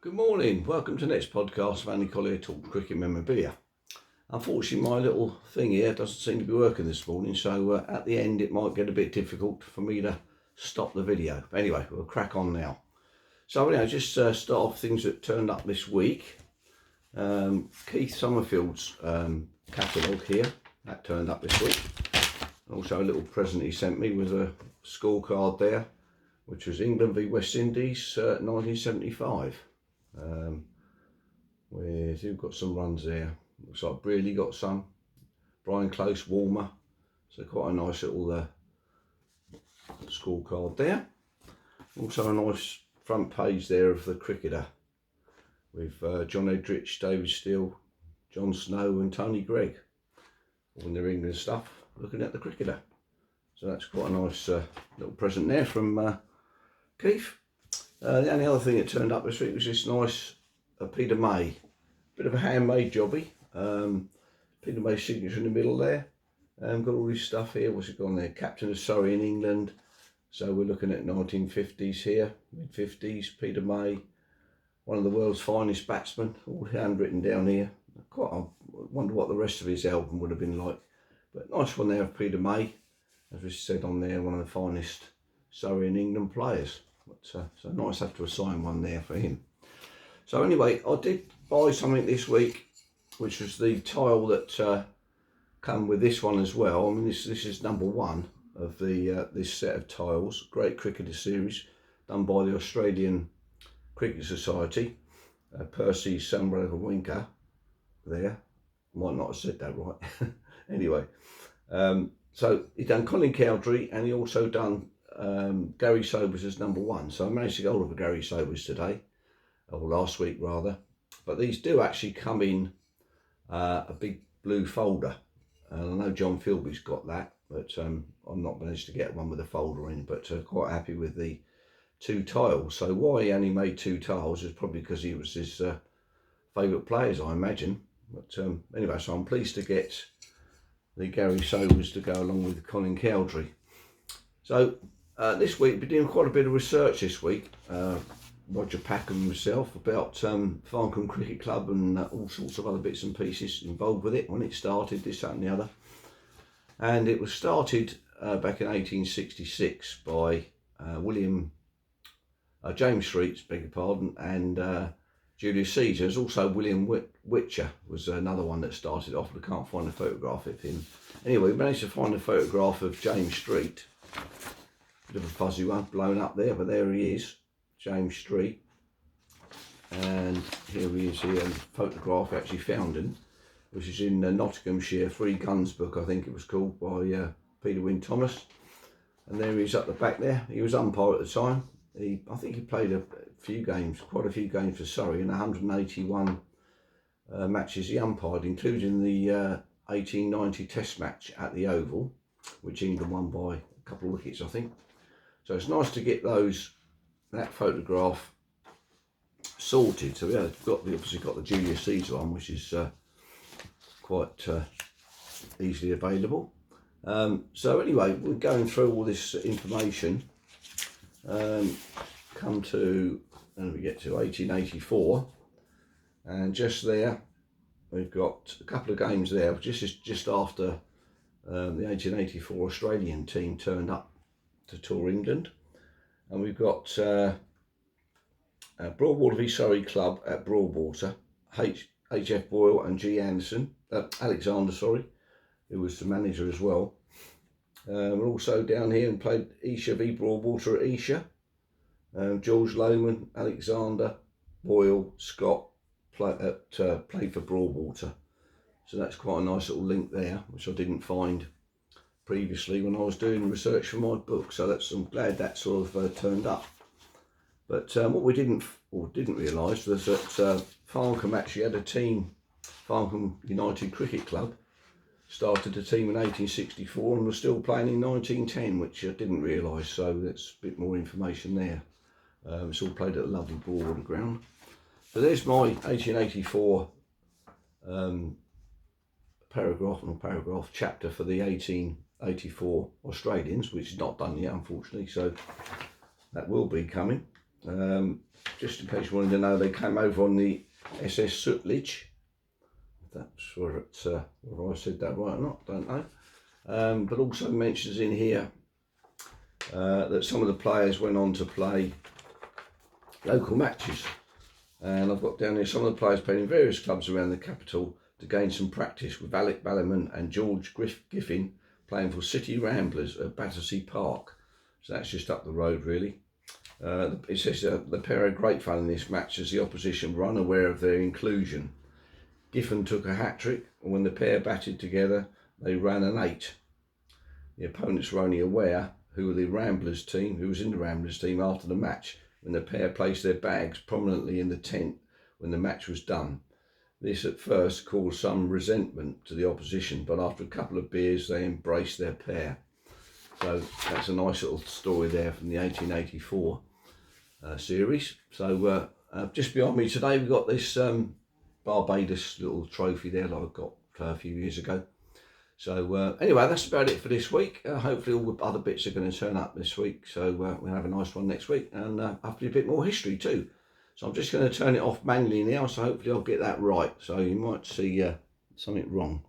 Good morning, welcome to the next podcast of Andy Collier-talks cricket memorabilia. Unfortunately, my little thing here doesn't seem to be working this morning, so at the end it might get a bit difficult for me to stop the video. But anyway, we'll crack on now. So just start off things that turned up this week. Keith Summerfield's catalogue here, that turned up this week. Also a little present he sent me with a scorecard there, which was England v West Indies 1975. We've got some runs there. Looks like Brearley got some. Brian Close, Warmer. So quite a nice little scorecard there. Also a nice front page there of the cricketer with John Edrich, David Steele, John Snow and Tony Gregg. All their England stuff, looking at the cricketer. So that's quite a nice little present there from Keith. The only other thing that turned up this week was this nice Peter May. Bit of a handmade jobby. Peter May's signature in the middle there. Got all this stuff here. What's it got on there? Captain of Surrey in England. So we're looking at 1950s here, mid-50s. Peter May, one of the world's finest batsmen. All handwritten down here. I wonder what the rest of his album would have been like. But nice one there of Peter May. As we said on there, one of the finest Surrey in England players. So nice to have to assign one there for him. So anyway, I did buy something this week, which was the tile that come with this one as well. I mean, this is number one of the this set of tiles. Great Cricketer series done by the Australian Cricket Society. Percy Winker there. Might not have said that right. Anyway, so he done Colin Cowdrey and he also done Gary Sobers as number one. So I managed to get hold of a Gary Sobers today, or last week rather. But these do actually come in a big blue folder. And I know John Philby's got that, but I've not managed to get one with a folder in, but quite happy with the two tiles. So why he only made two tiles is probably because he was his favourite players, I imagine. But anyway, so I'm pleased to get the Gary Sobers to go along with Colin Cowdrey. So this week, we're doing quite a bit of research this week. Roger Packham himself about Farncombe Cricket Club and all sorts of other bits and pieces involved with it when it started, this, that and the other. And it was started back in 1866 by James Street, beg your pardon, and Julius Caesar. There's also William Witcher was another one that started off, but I can't find a photograph of him. Anyway, we managed to find a photograph of James Street. Bit of a fuzzy one, blown up there, but there he is. James Street, and here he is here, and the photograph actually found him, which is in Nottinghamshire, Three Guns book, I think it was called, by Peter Wynne Thomas. And there he is at the back there. He was umpire at the time. I think he played a few games, quite a few games for Surrey, and 181 matches he umpired, including the 1890 Test match at the Oval, which England won by a couple of wickets, I think. So it's nice to get that photograph sorted. So we obviously got the Julius Caesar one, which is quite easily available. So anyway, we're going through all this information. Come to, and we get to 1884, and just there we've got a couple of games there. Just after the 1884 Australian team turned up to tour England. And we've got Broadwater v Surrey Club at Broadwater, H.F. Boyle and G. Alexander, who was the manager as well. We're also down here and played Esher v Broadwater at Esher. George Lohman, Alexander, Boyle, Scott played for Broadwater. So that's quite a nice little link there, which I didn't find previously when I was doing research for my book, so I'm glad that sort of turned up. But what we didn't realise was that Farncombe actually had a team. Farncombe United Cricket Club started a team in 1864 and was still playing in 1910, which I didn't realise, so that's a bit more information there. It's all played at a lovely Broadwater ground. So there's my 1884 paragraph chapter for the 1884 Australians, which is not done yet, unfortunately, so that will be coming. Just in case you wanted to know, they came over on the SS Sutlej. That's whether I said that right or not, don't know. But also mentions in here that some of the players went on to play local matches. And I've got down here some of the players played in various clubs around the capital to gain some practice, with Alec Balliman and George Giffin playing for City Ramblers at Battersea Park. So that's just up the road, really. It says the pair had great fun in this match as the opposition were unaware of their inclusion. Giffen took a hat-trick, and when the pair batted together, they ran an 8. The opponents were only aware who was in the Ramblers team after the match, when the pair placed their bags prominently in the tent when the match was done. This at first caused some resentment to the opposition, but after a couple of beers they embraced their pair. So that's a nice little story there from the 1884 series. So just behind me today we've got this Barbados little trophy there that I got a few years ago. So anyway, that's about it for this week. Hopefully all the other bits are going to turn up this week, so we'll have a nice one next week, and hopefully a bit more history too. So I'm just going to turn it off manually now, so hopefully I'll get that right. So you might see something wrong.